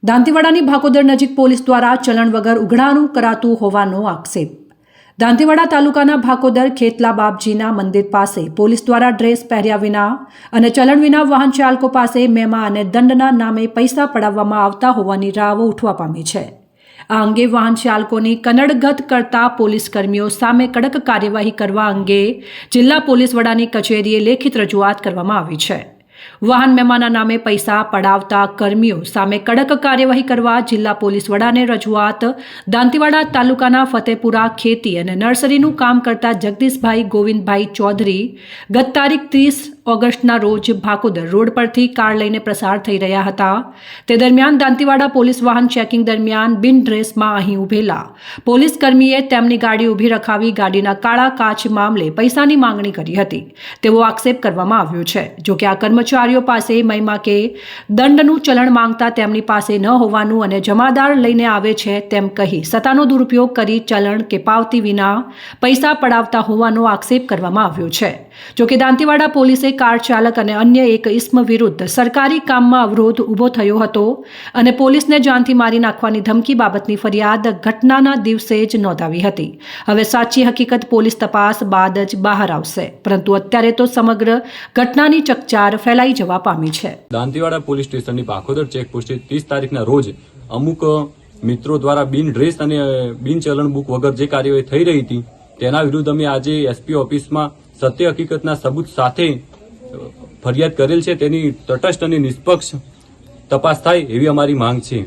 દાંતીવાડાની ભાકોદર નજીક પોલીસ દ્વારા ચલણ વગર ઉઘરાણું કરાતું હોવાનો આક્ષેપ। દાંતીવાડા તાલુકાના ભાકોદર ખેતલા બાપજીના મંદિર પાસે પોલીસ દ્વારા ડ્રેસ પહેર્યા વિના અને ચલણ વિના વાહન ચાલકો પાસે મેમા અને દંડના નામે પૈસા પડાવવામાં આવતા હોવાની રાવ ઉઠવા પામી છે। આ અંગે વાહન ચાલકોની કનડગત કરતા પોલીસ કર્મીઓ સામે કડક કાર્યવાહી કરવા અંગે જિલ્લા પોલીસ વડાની કચેરીએ લેખિત રજૂઆત કરવામાં આવી છે। વાહન મેમાના નામે પૈસા પડાવતા કર્મીઓ સામે કડક કાર્યવાહી કરવા જિલ્લા પોલીસ વડાને રજૂઆત। દાંતીવાડા તાલુકાના ફતેપુરા ખેતી અને નર્સરીનું કામ કરતા જગદીશભાઈ ગોવિંદભાઈ ચૌધરી ગત તારીખ 30 ઓગસ્ટના રોજ ભાકોદર રોડ પરથી કાર લઈને પ્રસાર થઈ રહ્યા હતા। તે દરમિયાન દાંતીવાડા પોલીસ વાહન ચેકિંગ દરમિયાન બિન ડ્રેસમાં અહીં ઉભેલા પોલીસ કર્મીએ તેમની ગાડી ઊભી રખાવી ગાડીના કાળા કાચ મામલે પૈસાની માંગણી કરી હતી તેવો આક્ષેપ કરવામાં આવ્યો છે। જો કે આ કર્મચારીઓ પાસે મહિમા કે દંડનું ચલણ માંગતા તેમની પાસે ન હોવાનું અને જમાદાર લઈને આવે છે તેમ કહી સત્તાનો દુરુપયોગ કરી ચલણ કે પાવતી વિના પૈસા પડાવતા હોવાનો આક્ષેપ કરવામાં આવ્યો છે। જો કે દાંતીવાડા પોલીસે કાર ચાલક અને અન્ય એક ઇસમ વિરુદ્ધ સરકારી કામમાં અવરોધ ઊભો થયો હતો અને પોલીસને જાનથી મારી નાખવાની ધમકી બાબતની ફરિયાદ ઘટનાના દિવસે જ નોંધાવી હતી। હવે સાચી હકીકત પોલીસ તપાસ બાદ જ બહાર આવશે, પરંતુ અત્યારે તો સમગ્ર ઘટનાની ચકચાર ફેલાઈ જવા પામી છે। દાંતીવાડા પોલીસ સ્ટેશનની ભાકોદર ચેકપોસ્ટે 30 તારીખના રોજ અમુક મિત્રો દ્વારા બિન ડ્રેસ અને બિન ચલણ બુક વગર જે કાર્યવાહી થઈ રહી હતી તેના વિરુદ્ધ અમે આજે એસપી ઓફિસમાં સત્ય હકીકતના સબૂત સાથે ફરિયાદ કરેલ છે। તેની તટસ્થ અને નિષ્પક્ષ તપાસ થાય એવી અમારી માંગ છે।